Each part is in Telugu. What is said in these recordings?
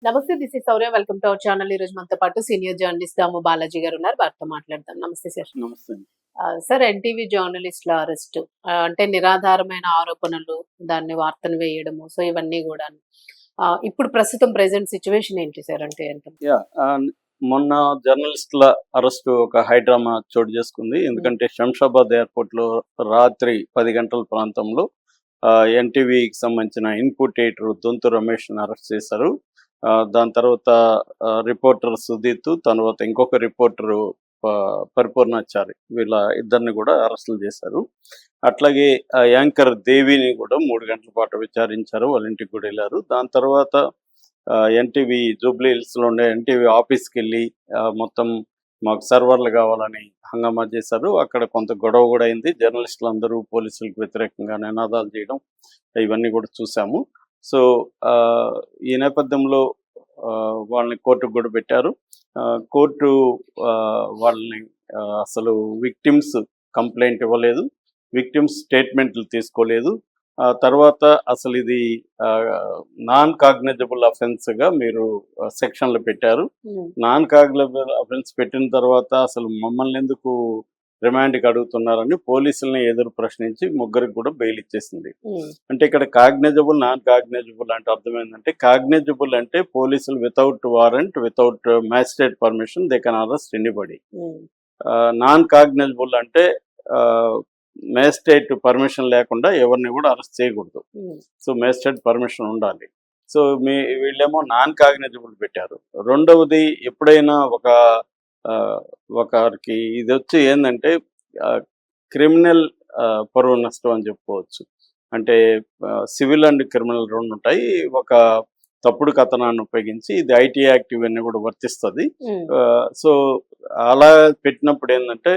నమస్తే. This is Sourya. Welcome to our channel. ఈ రోజు మనతో పాటు సీనియర్ జర్నలిస్ట్ దాము బాలాజీ గారు ఉన్నారు. వారితో మాట్లాడదాం. నమస్తే సార్. నమస్తే అండి. సార్, ఎన్టీవీ జర్నలిస్టుల అరెస్ట్ అంటే నిరాధారమైన ఆరోపణలు, దాన్ని వార్తను వేయడము. సో ఇవన్నీ గూడాను. ఇప్పుడు ప్రస్తుతం ప్రెజెంట్ సిట్యుయేషన్ ఏంటి సార్? అంటే ఎంత? మొన్న జర్నలిస్టుల అరెస్టు ఒక హైడ్రామా చోటు చేసుకుంది. ఎందుకంటే శంషాబాద్ ఎయిర్పోర్ట్ లో రాత్రి 10 గంటల ప్రాంతంలో ఎన్టీవీకి సంబంధించిన input editor Donthu Ramesh arrest చేశారు. దాని తర్వాత రిపోర్టర్ సుదీత్, తర్వాత ఇంకొక రిపోర్టరు పరిపూర్ణాచారి, వీళ్ళ ఇద్దరిని కూడా అరెస్టులు చేశారు. అట్లాగే యాంకర్ దేవిని కూడా 3 గంటల పాటు విచారించారు. వాళ్ళ ఇంటికి కూడా వెళ్ళారు. దాని తర్వాత ఎన్టీవీ జూబ్లీ హిల్స్లో ఉండే ఎన్టీవీ ఆఫీస్కి వెళ్ళి మొత్తం మాకు సర్వర్లు కావాలని హంగామా చేశారు. అక్కడ కొంత గొడవ కూడా అయింది. జర్నలిస్టులు అందరూ పోలీసులకు వ్యతిరేకంగా నినాదాలు చేయడం ఇవన్నీ కూడా చూసాము. సో ఈ నేపథ్యంలో వాళ్ళని కోర్టుకు కూడా పెట్టారు. కోర్టు వాళ్ళని అసలు విక్టిమ్స్ కంప్లైంట్ ఇవ్వలేదు, విక్టిమ్స్ స్టేట్మెంట్లు తీసుకోలేదు. తర్వాత అసలు ఇది నాన్ కాగ్నిజబుల్ అఫెన్స్గా మీరు సెక్షన్లు పెట్టారు. నాన్ కాగ్నిజబుల్ అఫెన్స్ పెట్టిన తర్వాత అసలు మమ్మల్ని ఎందుకు రిమాండ్కి అడుగుతున్నారని పోలీసుల్ని ఎదురు ప్రశ్నించి ముగ్గురికి కూడా బెయిల్ ఇచ్చేసింది. అంటే ఇక్కడ కాగ్నిజబుల్, నాన్ కాగ్నిజబుల్ అంటే అర్థం ఏంటంటే, కాగ్నిజబుల్ అంటే పోలీసులు without warrant, without magistrate permission they can arrest anybody. Non cognisable అంటే మేజిస్ట్రేట్ పర్మిషన్ లేకుండా ఎవరిని కూడా అరెస్ట్ చేయకూడదు. సో మేజిస్ట్రేట్ పర్మిషన్ ఉండాలి. సో వీళ్ళేమో నాన్ కాగ్నిజబుల్ పెట్టారు. రెండవది, ఎప్పుడైనా ఒకరికి ఇది వచ్చి ఏంటంటే క్రిమినల్ పరువు నష్టం అని చెప్పుకోవచ్చు. అంటే సివిల్ అండ్ క్రిమినల్ రెండు ఉంటాయి. ఒక తప్పుడు కథనాన్ని ఉపయోగించి ఇది ఐటీ యాక్ట్ ఇవన్నీ కూడా వర్తిస్తుంది. సో అలా పెట్టినప్పుడు ఏంటంటే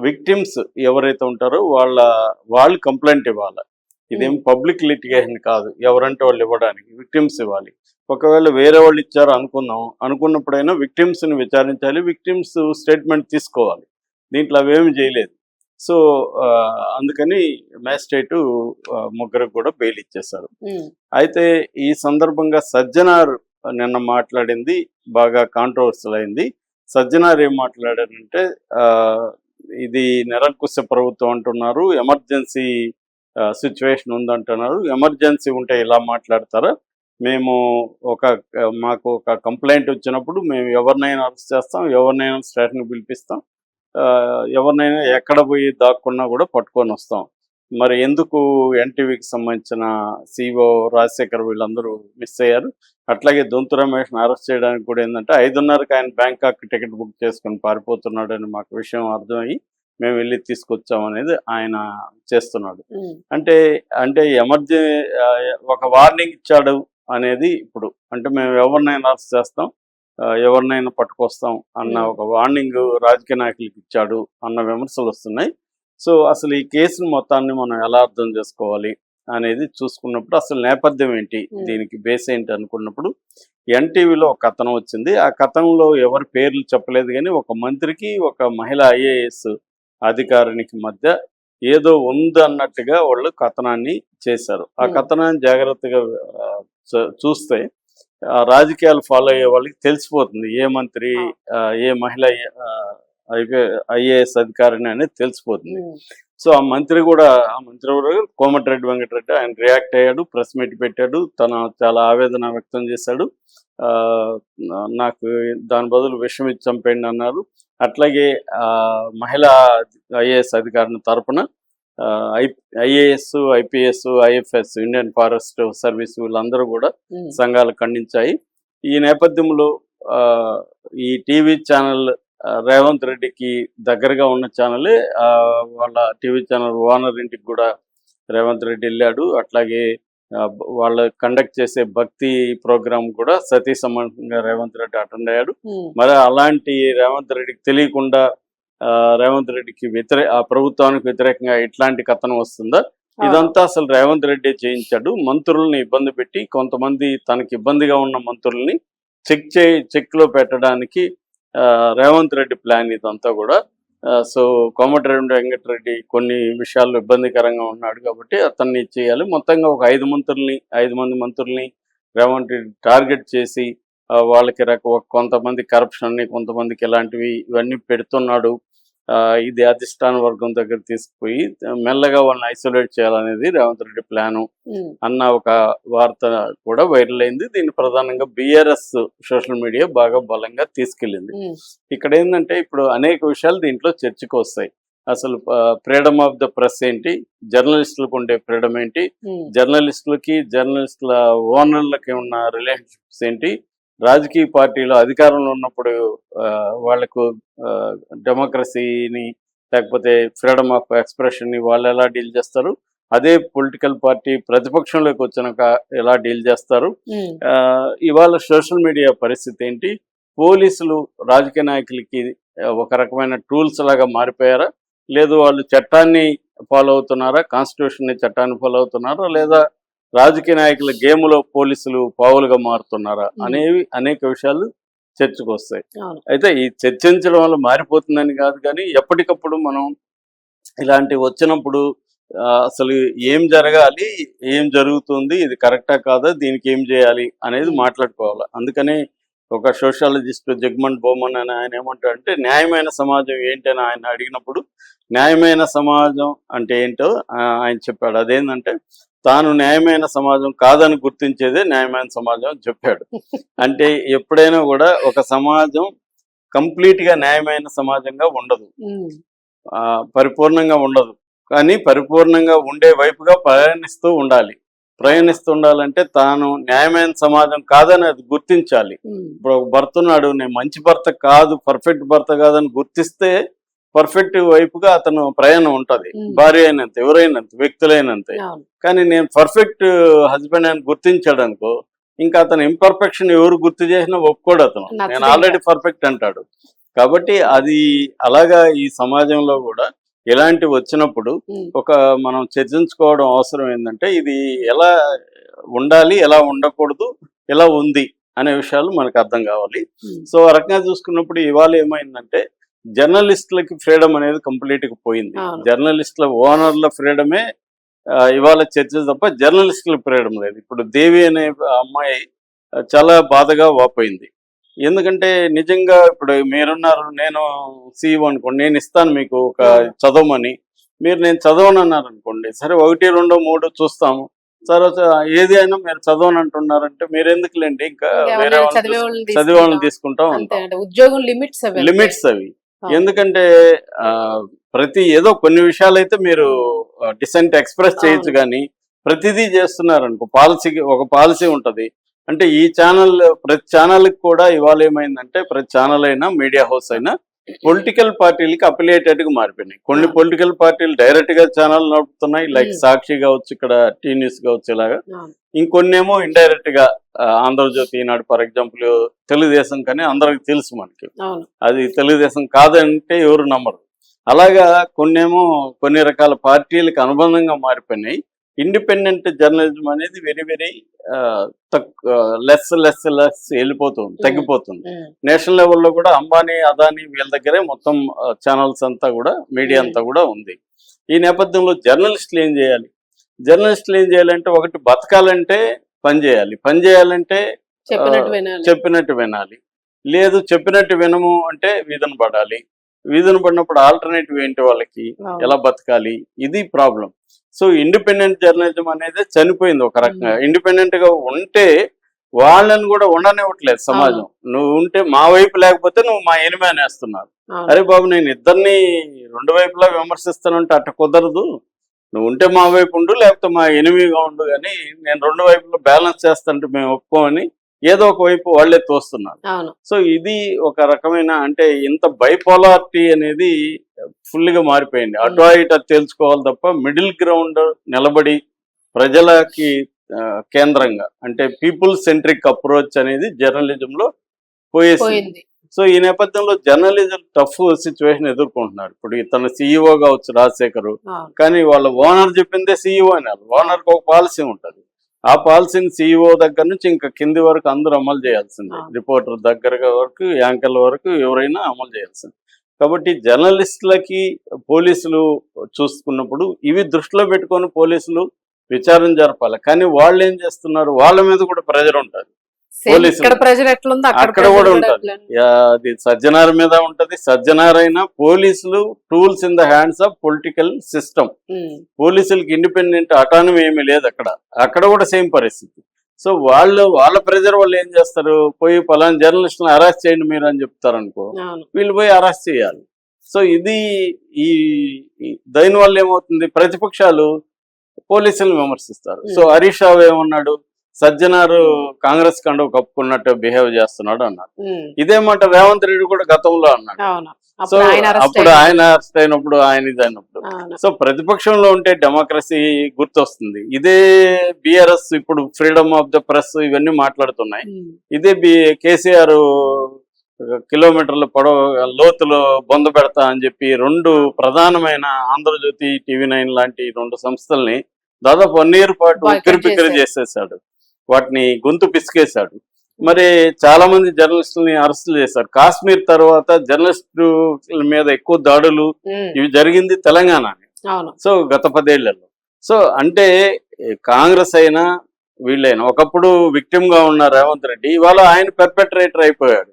విక్టిమ్స్ ఎవరైతే ఉంటారో వాళ్ళు కంప్లైంట్ ఇవ్వాలి. ఇదేం పబ్లిక్ లిటిగేషన్ కాదు, ఎవరంటే వాళ్ళు ఇవ్వడానికి విక్టిమ్స్ ఇవ్వాలి. ఒకవేళ వేరే వాళ్ళు ఇచ్చారు అనుకున్నప్పుడైనా విక్టిమ్స్ని విచారించాలి, విక్టిమ్స్ స్టేట్మెంట్ తీసుకోవాలి. దీంట్లో అవేమి చేయలేదు. సో అందుకని మ్యాజిస్ట్రేటు ముగ్గురికి కూడా బెయిల్ ఇచ్చేశారు. అయితే ఈ సందర్భంగా సజ్జనార్ నిన్న మాట్లాడింది బాగా కాంట్రవర్షియల్ అయింది. సజ్జనార్ ఏం మాట్లాడారంటే, ఇది నిరంకుశ ప్రభుత్వం అంటున్నారు, ఎమర్జెన్సీ సిచ్యువేషన్ ఉందంటున్నారు. ఎమర్జెన్సీ ఉంటే ఇలా మాట్లాడతారా? మాకు ఒక కంప్లైంట్ వచ్చినప్పుడు మేము ఎవరినైనా అరెస్ట్ చేస్తాం, ఎవరినైనా స్టేషన్కి పిలిపిస్తాం, ఎవరినైనా ఎక్కడ పోయి దాక్కున్నా కూడా పట్టుకొని వస్తాం. మరి ఎందుకు ఎన్టీవీకి సంబంధించిన సిఓ రాజశేఖర్ వీళ్ళందరూ మిస్ అయ్యారు? అట్లాగే దొంతు రమేష్ అరెస్ట్ చేయడానికి కూడా ఏంటంటే 5:30కి ఆయన బ్యాంకాక్ టికెట్ బుక్ చేసుకొని పారిపోతున్నాడని మాకు విషయం అర్థమయ్యి మేము వెళ్ళి తీసుకొచ్చామనేది ఆయన చేస్తున్నాడు. అంటే ఒక వార్నింగ్ ఇచ్చాడు అనేది ఇప్పుడు. అంటే మేము ఎవరినైనా అరెస్ట్ చేస్తాం, ఎవరినైనా పట్టుకొస్తాం అన్న ఒక వార్నింగ్ రాజకీయ నాయకులకు ఇచ్చాడు అన్న విమర్శలు వస్తున్నాయి. సో అసలు ఈ కేసును మొత్తాన్ని మనం ఎలా అర్థం చేసుకోవాలి అనేది చూసుకున్నప్పుడు అసలు నేపథ్యం ఏంటి, దీనికి బేస్ ఏంటి అనుకున్నప్పుడు ఎన్టీవీలో ఒక కథనం వచ్చింది. ఆ కథనంలో ఎవరి పేర్లు చెప్పలేదు, కానీ ఒక మంత్రికి ఒక మహిళా ఐఏఎస్ అధికారికి మధ్య ఏదో ఉంది అన్నట్టుగా వాళ్ళు కథనాన్ని చేశారు. ఆ కథనాన్ని జాగ్రత్తగా చూస్తే రాజకీయాలు ఫాలో అయ్యే వాళ్ళకి తెలిసిపోతుంది ఏ మంత్రి ఏ మహిళ ఐఏఎస్ అధికారిని అనేది తెలిసిపోతుంది. సో ఆ మంత్రి కోమటిరెడ్డి వెంకటరెడ్డి ఆయన రియాక్ట్ అయ్యాడు, ప్రెస్ మీట్ పెట్టాడు, చాలా ఆవేదన వ్యక్తం చేశాడు. నాకు దాని బదులు విషం ఇచ్చి చంపేయండి అన్నారు. అట్లాగే మహిళా ఐఏఎస్ అధికారిని తరపున IAS, IPS, IFS, Indian forest service వీళ్ళందరూ కూడా సంఘాలు ఖండించాయి. ఈ నేపథ్యంలో ఈ టీవీ ఛానల్ రేవంత్ రెడ్డికి దగ్గరగా ఉన్న ఛానలే, వాళ్ళ టీవీ ఛానల్ ఓనర్ ఇంటికి కూడా రేవంత్ రెడ్డి వెళ్ళాడు. అట్లాగే వాళ్ళు కండక్ట్ చేసే భక్తి ప్రోగ్రామ్ కూడా సతీ సమానంగా రేవంత్ రెడ్డి అటెండ్ అయ్యాడు. మరి అలాంటి రేవంత్ రెడ్డికి తెలియకుండా రేవంత్ రెడ్డికి ఆ ప్రభుత్వానికి వ్యతిరేకంగా ఇట్లాంటి కథనం వస్తుందా? ఇదంతా అసలు రేవంత్ రెడ్డి చేయించాడు. మంత్రుల్ని ఇబ్బంది పెట్టి, కొంతమంది తనకి ఇబ్బందిగా ఉన్న మంత్రుల్ని చెక్లో పెట్టడానికి రేవంత్ రెడ్డి ప్లాన్ ఇదంతా కూడా. సో కోమటిరెడ్డి వెంకటరెడ్డి కొన్ని విషయాల్లో ఇబ్బందికరంగా ఉన్నాడు కాబట్టి అతన్ని చేయాలి. మొత్తంగా ఒక 5 మంది మంత్రుల్ని రేవంత్ రెడ్డి టార్గెట్ చేసి వాళ్ళకి కొంతమంది కరప్షన్ ని, కొంతమందికి ఇలాంటివి ఇవన్నీ పెడుతున్నాడు, ఇది అధిష్టాన వర్గం దగ్గర తీసుకుపోయి మెల్లగా వాళ్ళని ఐసోలేట్ చేయాలనేది రేవంత్ రెడ్డి ప్లాను అన్న ఒక వార్త కూడా వైరల్ అయింది. దీన్ని ప్రధానంగా బీఆర్ఎస్ సోషల్ మీడియా బాగా బలంగా తీసుకెళ్ళింది. ఇక్కడ ఏంటంటే ఇప్పుడు అనేక విషయాలు దీంట్లో చర్చకు వస్తాయి. అసలు ఫ్రీడమ్ ఆఫ్ ద ప్రెస్ ఏంటి, జర్నలిస్టులకు ఉండే ఫ్రీడమ్ ఏంటి, జర్నలిస్టుల ఓనర్లకి ఉన్న రిలేషన్షిప్స్ ఏంటి, రాజకీయ పార్టీలు అధికారంలో ఉన్నప్పుడు వాళ్లకు డెమోక్రసీని లేకపోతే ఫ్రీడమ్ ఆఫ్ ఎక్స్ప్రెషన్ ని వాళ్ళు ఎలా డీల్ చేస్తారు, అదే పొలిటికల్ పార్టీ ప్రతిపక్షంలోకి వచ్చినాక ఎలా డీల్ చేస్తారు, ఇవాళ సోషల్ మీడియా పరిస్థితి ఏంటి, పోలీసులు రాజకీయ నాయకులకి ఒక రకమైన టూల్స్ లాగా మారిపోయారా, లేదు వాళ్ళు చట్టాన్ని ఫాలో అవుతున్నారా, కాన్స్టిట్యూషన్ ని చట్టాన్ని ఫాలో అవుతున్నారా, లేదా రాజకీయ నాయకుల గేములో పోలీసులు పావులుగా మారుతున్నారా అనేవి అనేక విషయాలు చర్చకు వస్తాయి. అయితే ఈ చర్చించడం వల్ల మారిపోతుందని కాదు, కానీ ఎప్పటికప్పుడు మనం ఇలాంటి వచ్చినప్పుడు అసలు ఏం జరగాలి, ఏం జరుగుతుంది, ఇది కరెక్టా కాదా, దీనికి ఏం చేయాలి అనేది మాట్లాడుకోవాలి. అందుకని ఒక సోషాలజిస్ట్ జగ్మంత్ బోమన్ అని ఆయన ఏమంటాడంటే, న్యాయమైన సమాజం ఏంటని ఆయన అడిగినప్పుడు న్యాయమైన సమాజం అంటే ఏంటో ఆయన చెప్పాడు. అదేంటంటే తాను న్యాయమైన సమాజం కాదని గుర్తించేదే న్యాయమైన సమాజం అని చెప్పాడు. అంటే ఎప్పుడైనా కూడా ఒక సమాజం కంప్లీట్గా న్యాయమైన సమాజంగా ఉండదు, పరిపూర్ణంగా ఉండదు, కానీ పరిపూర్ణంగా ఉండే వైపుగా ప్రయాణిస్తుండాలంటే తాను న్యాయమైన సమాజం కాదని అది గుర్తించాలి. ఇప్పుడు ఒక భర్త ఉన్నాడు, నేను మంచి భర్త కాదు, పర్ఫెక్ట్ భర్త కాదని గుర్తిస్తే పర్ఫెక్ట్ వైపుగా అతను ప్రయాణం ఉంటది, భార్య అయినంత, ఎవరైనంత, వ్యక్తులైనంతే. కానీ నేను పర్ఫెక్ట్ హస్బెండ్ అని గుర్తించాడు అనుకో, ఇంకా అతను ఇంపర్ఫెక్షన్ ఎవరు గుర్తు చేసినా ఒప్పుకోడు, అతను నేను ఆల్రెడీ పర్ఫెక్ట్ అంటాడు. కాబట్టి అది అలాగా ఈ సమాజంలో కూడా ఇలాంటి వచ్చినప్పుడు మనం చర్చించుకోవడం అవసరం. ఏంటంటే ఇది ఎలా ఉండాలి, ఎలా ఉండకూడదు, ఎలా ఉంది అనే విషయాలు మనకు అర్థం కావాలి. సో ఆ రకంగా చూసుకున్నప్పుడు ఇవాళ ఏమైందంటే జర్నలిస్టులకి ఫ్రీడమ్ అనేది కంప్లీట్గా పోయింది. జర్నలిస్టుల ఓనర్ల ఫ్రీడమే ఇవాళ చర్చ తప్ప జర్నలిస్టుల ఫ్రీడమ్ లేదు. ఇప్పుడు దేవి అనే అమ్మాయి చాలా బాధగా వాపోయింది. ఎందుకంటే నిజంగా ఇప్పుడు మీరున్నారు, నేను CEO అనుకోండి, నేను ఇస్తాను మీకు ఒక చదవమని, మీరు నేను చదవను అన్నారు అనుకోండి, సరే 1, 2, 3 చూస్తాము, తర్వాత ఏది అయినా మీరు చదవని అంటున్నారంటే మీరు ఎందుకులేండి, ఇంకా వేరే చదివే వాళ్ళని తీసుకుంటాం ఉంటాం. ఉద్యోగం లిమిట్స్ అవి. ఎందుకంటే ఏదో కొన్ని విషయాలు అయితే మీరు డిసెంట్ ఎక్స్ప్రెస్ చేయొచ్చు, కానీ ప్రతిదీ చేస్తున్నారు అనుకో, ఒక పాలసీ ఉంటది. అంటే ఈ ఛానల్, ప్రతి ఛానల్కి కూడా ఇవాళ ఏమైందంటే ప్రతి ఛానల్ అయినా మీడియా హౌస్ అయినా పొలిటికల్ పార్టీలకి అఫిలియేటెడ్ గా మారిపోయినాయి. కొన్ని పొలిటికల్ పార్టీలు డైరెక్ట్ గా ఛానల్ నడుపుతున్నాయి, లైక్ సాక్షి కావచ్చు, ఇక్కడ టీ న్యూస్ కావచ్చు, ఇలాగా. ఇంకొన్నేమో ఇండైరెక్ట్ గా ఆంధ్రజ్యోతి, ఈనాడు, ఫర్ ఎగ్జాంపుల్ తెలుగుదేశం, కానీ అందరికి తెలుసు మనకి అది తెలుగుదేశం కాదంటే ఎవరు నమ్మరు. అలాగా కొన్ని రకాల పార్టీలకు అనుబంధంగా మారిపోయినాయి. ఇండిపెండెంట్ జర్నలిజం అనేది వెరీ వెరీ లెస్ వెళ్ళిపోతుంది, తగ్గిపోతుంది. నేషనల్ లెవెల్లో కూడా అంబానీ, అదానీ వీళ్ళ దగ్గరే మొత్తం ఛానల్స్ అంతా కూడా, మీడియా అంతా కూడా ఉంది. ఈ నేపథ్యంలో జర్నలిస్టులు ఏం చేయాలంటే ఒకటి బతకాలంటే పని చేయాలంటే చెప్పినట్టు వినాలి, లేదు చెప్పినట్టు వినము అంటే వీధన పడినప్పుడు ఆల్టర్నేటివ్ ఏంటి, వాళ్ళకి ఎలా బతకాలి, ఇది ప్రాబ్లం. సో ఇండిపెండెంట్ జర్నలిజం అనేది చనిపోయింది ఒక రకంగా. ఇండిపెండెంట్ గా ఉంటే వాళ్ళని కూడా ఉండనివ్వట్లేదు సమాజం. నువ్వు ఉంటే మా వైపు, లేకపోతే నువ్వు మా ఎనిమి అనేస్తున్నారు. అరే బాబు, నేను ఇద్దరిని రెండు వైపులా విమర్శిస్తానంటే అట్ట కుదరదు. నువ్వు ఉంటే మా వైపు ఉండు, లేకపోతే మా ఎనిమిగా ఉండు, కానీ నేను రెండు వైపులో బ్యాలెన్స్ చేస్తానంటే మేము ఒప్పుకోమని ఏదో ఒక వైపు వాళ్లే తోస్తున్నారు. సో ఇది ఒక రకమైన, అంటే ఇంత బైపోలారిటీ అనేది ఫుల్ గా మారిపోయింది. అటు ఇటు తెలుసుకోవాలి తప్ప మిడిల్ గ్రౌండ్ నిలబడి ప్రజలకి కేంద్రంగా, అంటే పీపుల్ సెంట్రిక్ అప్రోచ్ అనేది జర్నలిజంలో పోయేసింది. సో ఈ నేపథ్యంలో జర్నలిజం టఫ్ సిచ్యువేషన్ ఎదుర్కొంటున్నారు. ఇప్పుడు ఇతను CEO కావచ్చు రాజశేఖర్, కానీ వాళ్ళ ఓనర్ చెప్పిందే CEO అన్నారు. ఓనర్కి ఒక పాలసీ ఉంటుంది, ఆ పాలసీని CEO దగ్గర నుంచి ఇంకా కింది వరకు అందరూ అమలు చేయాల్సిందే. రిపోర్టర్ దగ్గర వరకు, యాంకర్ల వరకు ఎవరైనా అమలు చేయాల్సింది. కాబట్టి జర్నలిస్టులకి పోలీసులు చూసుకున్నప్పుడు ఇవి దృష్టిలో పెట్టుకొని పోలీసులు విచారణ జరపాలి. కానీ వాళ్ళు ఏం చేస్తున్నారు, వాళ్ళ మీద కూడా ప్రెజర్ ఉంటుంది. పోలీసులు. ఇక్కడ ప్రెజర్ ఎట్లుందో అక్కడ అక్కడ కూడా pressure ఉంటది. అట్లనే. అది సజ్జనార్ మీద ఉంటది. సజ్జనార్ అయినా పోలీసులు tools in the hands of political system. Um, పోలీసులకి ఇండిపెండెంట్ అటానమీ ఏమీ లేదు అక్కడ. అక్కడ కూడా సేమ్ పరిస్థితి. సో వాళ్ళ ప్రెజర్ వాళ్ళు ఏం చేస్తారు, పోయి పలానా జర్నలిస్ట్ని అరెస్ట్ చేయండి మీరు అని చెప్తారు అనుకో, అవును. వీళ్ళు పోయి అరెస్ట్ చేయాలి. సో ఇది దీనివల్ల ఏమవుతుంది, ప్రతిపక్షాలు పోలీసులను విమర్శిస్తారు. సో హరీష్ రావు ఏమన్నాడు, సజ్జనారు కాంగ్రెస్ కండువ కప్పుకున్నట్టు బిహేవ్ చేస్తున్నాడు అన్నారు. ఉమ్, ఇదే మాట రేవంత్ రెడ్డి కూడా గతంలో అన్నాడు. అవును. సో అప్పుడు ఆయన arrest అప్పుడు అయ్యారు. ఆయన అరెస్ట్ అయినప్పుడు ఆయన ఇది అయినప్పుడు అవును. సో ప్రతిపక్షంలో ఉంటే డెమోక్రసీ గుర్తొస్తుంది. ఇదే బిఆర్ఎస్ ఇప్పుడు ఫ్రీడమ్ ఆఫ్ ద ప్రెస్ ఇవన్నీ మాట్లాడుతున్నాయి. ఉమ్, ఇదే కేసీఆర్ కిలోమీటర్ల పొడవు లోతులో బొంద పెడతా అని చెప్పి రెండు ప్రధానమైన ఆంధ్రజ్యోతి, TV9 లాంటి రెండు సంస్థల్ని దాదాపు 1 year పాటు Boycott ఉక్కిరిబిక్కిరి చేశారు. చేసేసాడు. వాటిని గొంతు పిసికేశాడు. మరి చాలా మంది జర్నలిస్టులని అరెస్టులు చేశారు. కాశ్మీర్ తర్వాత జర్నలిస్టుల మీద ఎక్కువ దాడులు ఉమ్, ఇవి జరిగింది తెలంగాణ. అవును. సో గత 10 ఏళ్లలో. సో అంటే కాంగ్రెస్ అయినా వీళ్ళైనా ఒకప్పుడు విక్టిమ్ గా ఉన్న రేవంత్ రెడ్డి ఇవాళ ఆయన పెర్పెట్రేటర్ అయిపోయాడు.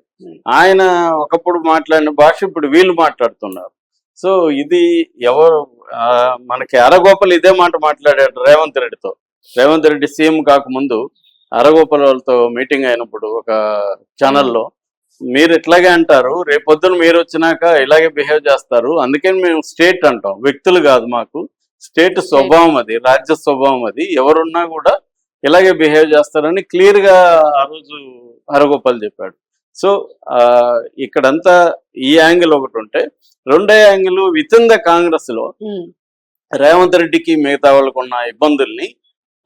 ఆయన ఒకప్పుడు మాట్లాడిన భాష ఇప్పుడు వీళ్ళు మాట్లాడుతున్నారు. సో ఇది ఎవరు మనకి అరగోపాల్ ఇదే మాట మాట్లాడాడు రేవంత్ రెడ్డితో. రేవంత్ రెడ్డి సీఎం కాకముందు అరగోపాల్ వాళ్ళతో మీటింగ్ అయినప్పుడు ఒక ఛానల్లో, మీరు ఇట్లాగే అంటారు, రేపొద్దున మీరు వచ్చినాక ఇలాగే బిహేవ్ చేస్తారు, అందుకని మేము స్టేట్ అంటాం, వ్యక్తులు కాదు మాకు, స్టేట్ స్వభావం అది, రాజ్య స్వభావం అది, ఎవరున్నా కూడా ఇలాగే బిహేవ్ చేస్తారని క్లియర్ గా ఆ రోజు హరగోపాల్ చెప్పాడు. సో ఇక్కడంతా ఈ యాంగిల్ ఒకటి ఉంటే, రెండో angle with in the Congress లో ఉమ్, రేవంత్ రెడ్డికి మిగతా వాళ్ళకు ఉన్న ఇబ్బందుల్ని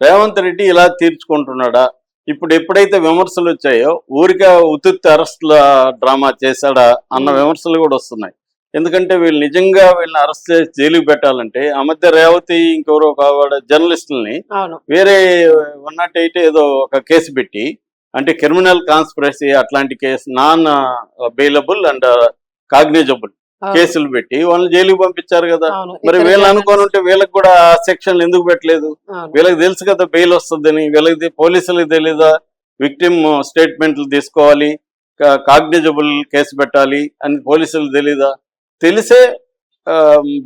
రేవంత్ రెడ్డి ఇలా తీర్చుకుంటున్నాడా, ఇప్పుడు ఎప్పుడైతే విమర్శలు వచ్చాయో ఊరికే ఉత్తుత్తి అరెస్టుల డ్రామా చేశాడా అన్న విమర్శలు కూడా వస్తున్నాయి. ఎందుకంటే వీళ్ళు నిజంగా వీళ్ళని అరెస్ట్ చేసి జైలుకి పెట్టాలంటే ఆ మధ్య రేవతి ఇంకెవరో ఒక జర్నలిస్టులని అవును. వేరే 108 ఏదో ఒక కేసు పెట్టి, అంటే క్రిమినల్ కాన్స్పిరసీ అట్లాంటి case, non bailable and cognisable కేసులు పెట్టి వాళ్ళని జైలుకి పంపించారు కదా. అవును. మరి ఇక్కడ వీళ్ళు అనుకోని ఉంటే వీళ్ళకి కూడా సెక్షన్లు ఎందుకు పెట్టలేదు? అవును. వీళ్ళకి తెలుసు కదా బెయిల్ వస్తుందని. వీళ్ళకి పోలీసులకు తెలీదా విక్టిమ్ స్టేట్మెంట్లు తీసుకోవాలి, కాగ్నిజబుల్ కేసు పెట్టాలి అని పోలీసులకు తెలీదా? తెలిసే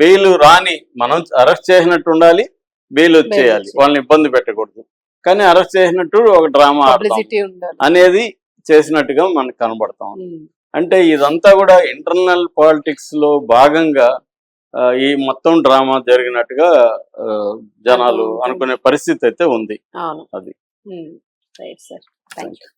బెయిల్ రాని మనం అరెస్ట్ చేసినట్టు ఉండాలి, బెయిల్ వచ్చేయాలి, వాళ్ళని ఇబ్బంది పెట్టకూడదు. కానీ అరెస్ట్ చేసినట్టు ఒక డ్రామా ఆడతాం పబ్లిసిటీ ఉండాలి. అనేది చేసినట్టుగా మనకు కనబడతాం. ఉమ్, అంటే ఇదంతా కూడా ఇంటర్నల్ పాలిటిక్స్ లో భాగంగా ఈ మొత్తం డ్రామా జరిగినట్టుగా జనాలు అనుకునే పరిస్థితి అయితే ఉంది. అవును. అది రైట్ సార్, థ్యాంక్ యూ.